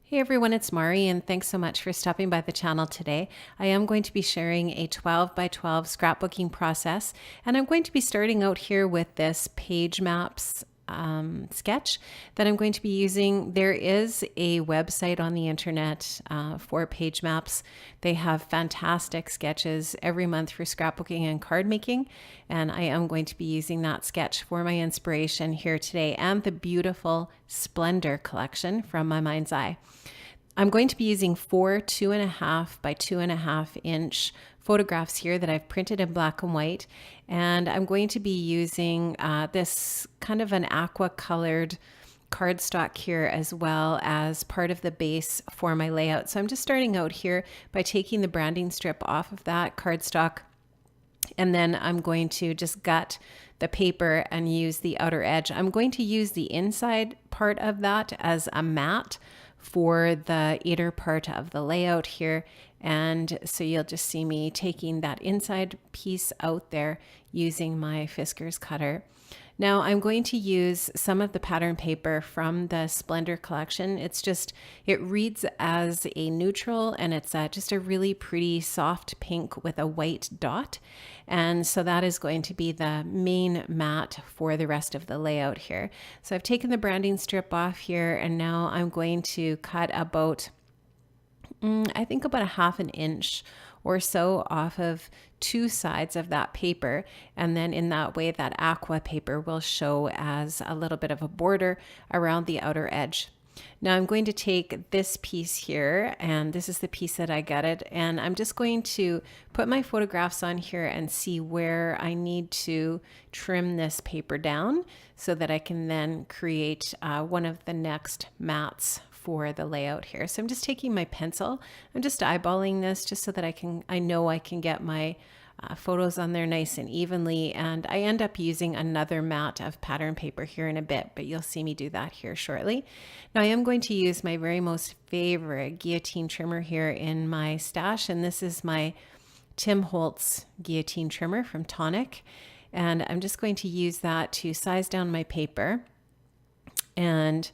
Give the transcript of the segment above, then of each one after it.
Hey everyone, it's Mari, and thanks so much for stopping by the channel today. I am going to be sharing a 12 by 12 scrapbooking process, and I'm going to be starting out here with this page maps sketch that I'm going to be using. There is a website on the internet for page maps. They have fantastic sketches every month for scrapbooking and card making, and I am going to be using that sketch for my inspiration here today and the beautiful Splendor collection from my mind's eye. I'm going to be using 4 2.5 by 2.5 inch photographs here that I've printed in black and white. And I'm going to be using this kind of an aqua colored cardstock here as well as part of the base for my layout. So I'm just starting out here by taking the branding strip off of that cardstock. And then I'm going to just gut the paper and use the outer edge. I'm going to use the inside part of that as a mat for the inner part of the layout here. And so you'll just see me taking that inside piece out there using my Fiskars cutter. Now I'm going to use some of the pattern paper from the Splendor collection. It reads as a neutral, and it's just a really pretty soft pink with a white dot. And so that is going to be the main mat for the rest of the layout here. So I've taken the branding strip off here, and now I'm going to cut about, I think about 1/2 inch or so off of two sides of that paper. And then in that way, that aqua paper will show as a little bit of a border around the outer edge. Now I'm going to take this piece here, and this is the piece that I gutted, and I'm just going to put my photographs on here and see where I need to trim this paper down so that I can then create one of the next mats for the layout here. So I'm just taking my pencil, I'm just eyeballing this just so that I know I can get my photos on there nice and evenly, and I end up using another mat of pattern paper here in a bit, but you'll see me do that here shortly. Now I am going to use my very most favorite guillotine trimmer here in my stash, and this is my Tim Holtz guillotine trimmer from Tonic, and I'm just going to use that to size down my paper. And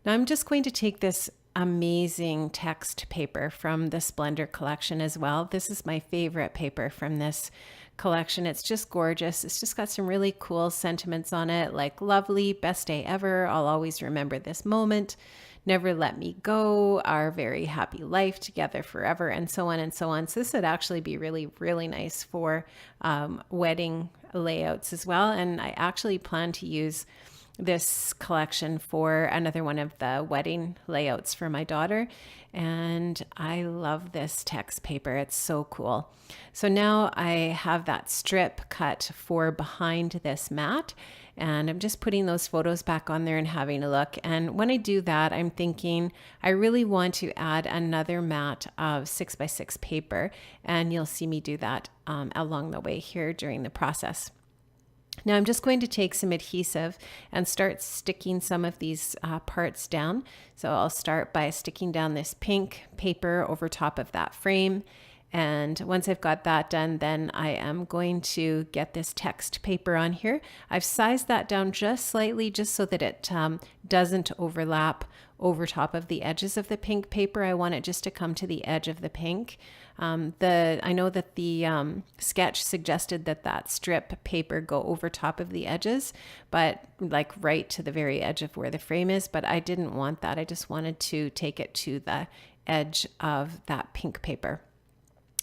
now I'm just going to take this amazing text paper from the Splendor collection as well. This is my favorite paper from this collection. It's just gorgeous. It's just got some really cool sentiments on it, like lovely, best day ever, I'll always remember this moment, never let me go, our very happy life together forever, and so on and so on. So this would actually be really, really nice for wedding layouts as well. And I actually plan to use this collection for another one of the wedding layouts for my daughter. And I love this text paper. It's so cool. So now I have that strip cut for behind this mat, and I'm just putting those photos back on there and having a look. And when I do that, I'm thinking I really want to add another mat of 6x6 paper, and you'll see me do that along the way here during the process. Now I'm just going to take some adhesive and start sticking some of these parts down. So I'll start by sticking down this pink paper over top of that frame. And once I've got that done, then I am going to get this text paper on here. I've sized that down just slightly, just so that it doesn't overlap over top of the edges of the pink paper. I want it just to come to the edge of the pink. I know that the sketch suggested that strip paper go over top of the edges, but like right to the very edge of where the frame is, but I didn't want that. I just wanted to take it to the edge of that pink paper.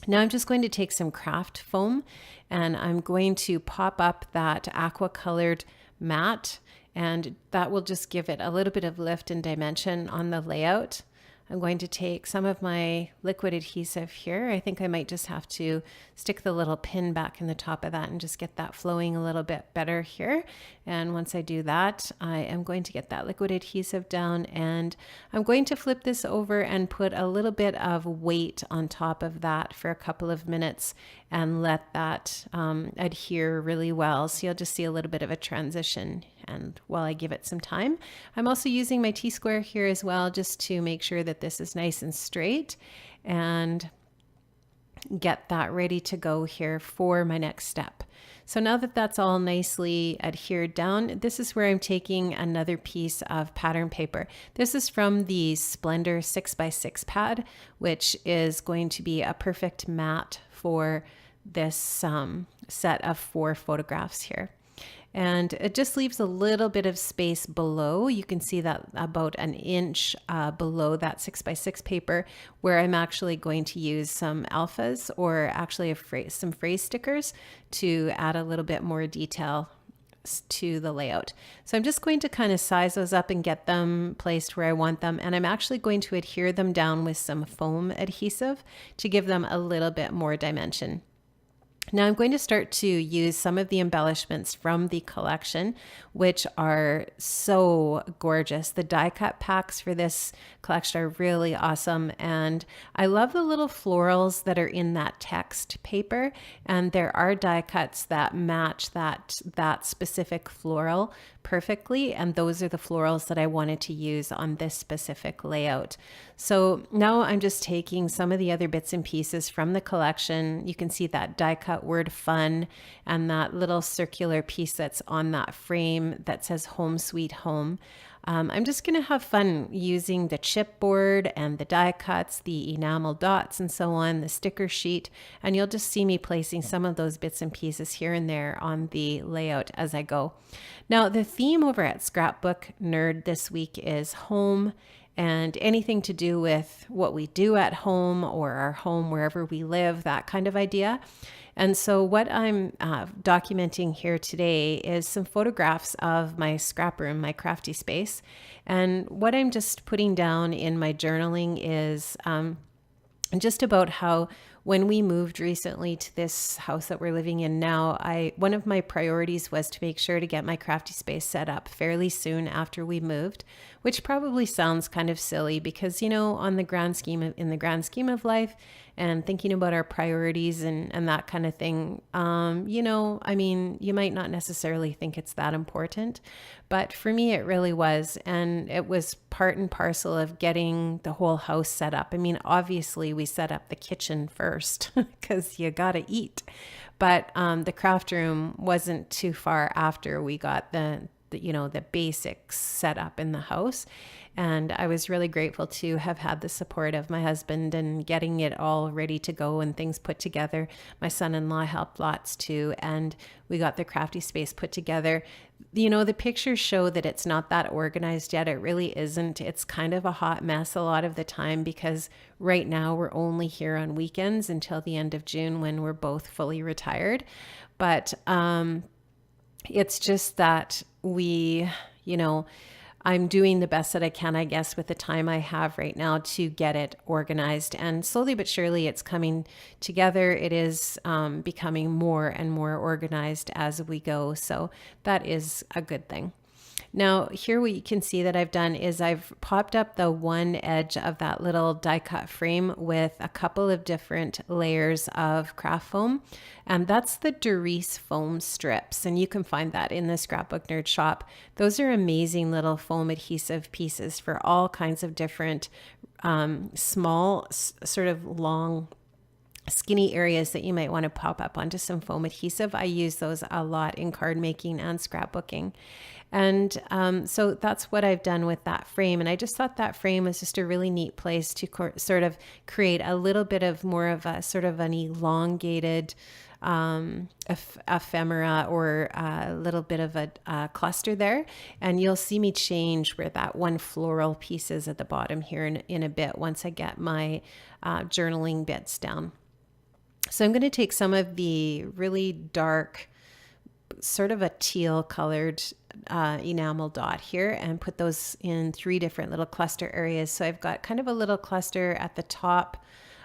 Now I'm just going to take some craft foam, and I'm going to pop up that aqua colored mat, and that will just give it a little bit of lift and dimension on the layout. I'm going to take some of my liquid adhesive here. I think I might just have to stick the little pin back in the top of that and just get that flowing a little bit better here. And once I do that, I am going to get that liquid adhesive down, and I'm going to flip this over and put a little bit of weight on top of that for a couple of minutes and let that adhere really well. So you'll just see a little bit of a transition, and while I give it some time, I'm also using my T-square here as well, just to make sure that this is nice and straight. And get that ready to go here for my next step. So now that that's all nicely adhered down, this is where I'm taking another piece of pattern paper. This is from the Splendor 6x6 pad, which is going to be a perfect mat for this set of 4 photographs here. And it just leaves a little bit of space below. You can see that about an inch below that 6x6 paper, where I'm actually going to use some alphas, or actually some phrase stickers, to add a little bit more detail to the layout. So I'm just going to kind of size those up and get them placed where I want them. And I'm actually going to adhere them down with some foam adhesive to give them a little bit more dimension. Now I'm going to start to use some of the embellishments from the collection, which are so gorgeous. The die cut packs for this collection are really awesome. And I love the little florals that are in that text paper. And there are die cuts that match that specific floral perfectly. And those are the florals that I wanted to use on this specific layout. So now I'm just taking some of the other bits and pieces from the collection. You can see that die cut word fun and that little circular piece that's on that frame that says home sweet home. I'm just going to have fun using the chipboard and the die cuts, the enamel dots and so on, the sticker sheet, and you'll just see me placing some of those bits and pieces here and there on the layout as I go. Now, the theme over at Scrapbook Nerd this week is home, and anything to do with what we do at home or our home wherever we live, that kind of idea. And so what I'm documenting here today is some photographs of my scrap room, my crafty space. And what I'm just putting down in my journaling is just about how when we moved recently to this house that we're living in now, one of my priorities was to make sure to get my crafty space set up fairly soon after we moved, which probably sounds kind of silly because, you know, in the grand scheme of life and thinking about our priorities and that kind of thing, you know, I mean, you might not necessarily think it's that important, but for me, it really was. And it was part and parcel of getting the whole house set up. I mean, obviously we set up the kitchen first because you got to eat, but the craft room wasn't too far after we got the basics set up in the house. And I was really grateful to have had the support of my husband and getting it all ready to go and things put together. My son-in-law helped lots too, and we got the crafty space put together. You know, the pictures show that it's not that organized yet. It really isn't. It's kind of a hot mess a lot of the time because right now we're only here on weekends until the end of June when we're both fully retired. But it's just that I'm doing the best that I can, I guess, with the time I have right now to get it organized. And slowly but surely it's coming together. It is becoming more and more organized as we go. So that is a good thing. Now, here what you can see that I've done is I've popped up the one edge of that little die cut frame with a couple of different layers of craft foam. And that's the Doris foam strips. And you can find that in the Scrapbook Nerd shop. Those are amazing little foam adhesive pieces for all kinds of different small, sort of long, skinny areas that you might want to pop up onto some foam adhesive. I use those a lot in card making and scrapbooking. And so that's what I've done with that frame. And I just thought that frame was just a really neat place to sort of create a little bit of more of a sort of an elongated ephemera or a little bit of a cluster there. And you'll see me change where that one floral piece is at the bottom here in a bit once I get my journaling bits down. So I'm going to take some of the really dark, sort of a teal colored enamel dot here and put those in 3 different little cluster areas. So I've got kind of a little cluster at the top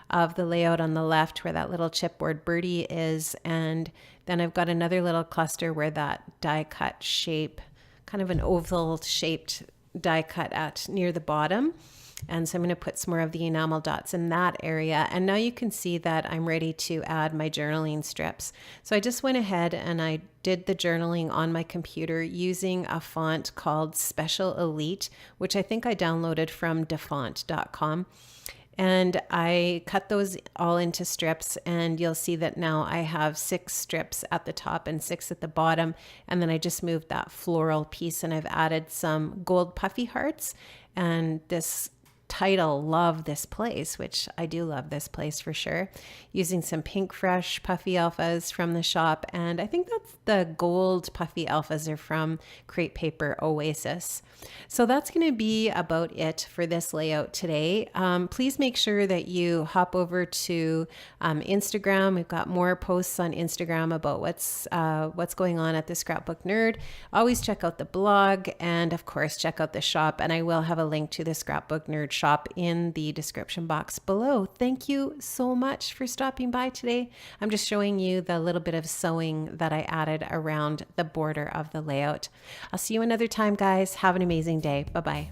of the layout on the left where that little chipboard birdie is. And then I've got another little cluster where that die cut shape, kind of an oval shaped die cut at near the bottom. And so I'm going to put some more of the enamel dots in that area. And now you can see that I'm ready to add my journaling strips. So I just went ahead and I did the journaling on my computer using a font called Special Elite, which I think I downloaded from defont.com. And I cut those all into strips, and you'll see that now I have 6 strips at the top and 6 at the bottom. And then I just moved that floral piece and I've added some gold puffy hearts and this title, Love This Place, which I do love this place for sure, using some pink fresh puffy alphas from the shop. And I think that's the gold puffy alphas are from Crepe Paper Oasis. So that's going to be about it for this layout today. Please make sure that you hop over to Instagram. We've got more posts on Instagram about what's going on at the Scrapbook Nerd. Always check out the blog, and of course check out the shop, and I will have a link to the Scrapbook Nerd shop in the description box below. Thank you so much for stopping by today. I'm just showing you the little bit of sewing that I added around the border of the layout. I'll see you another time, guys. Have an amazing day. Bye-bye.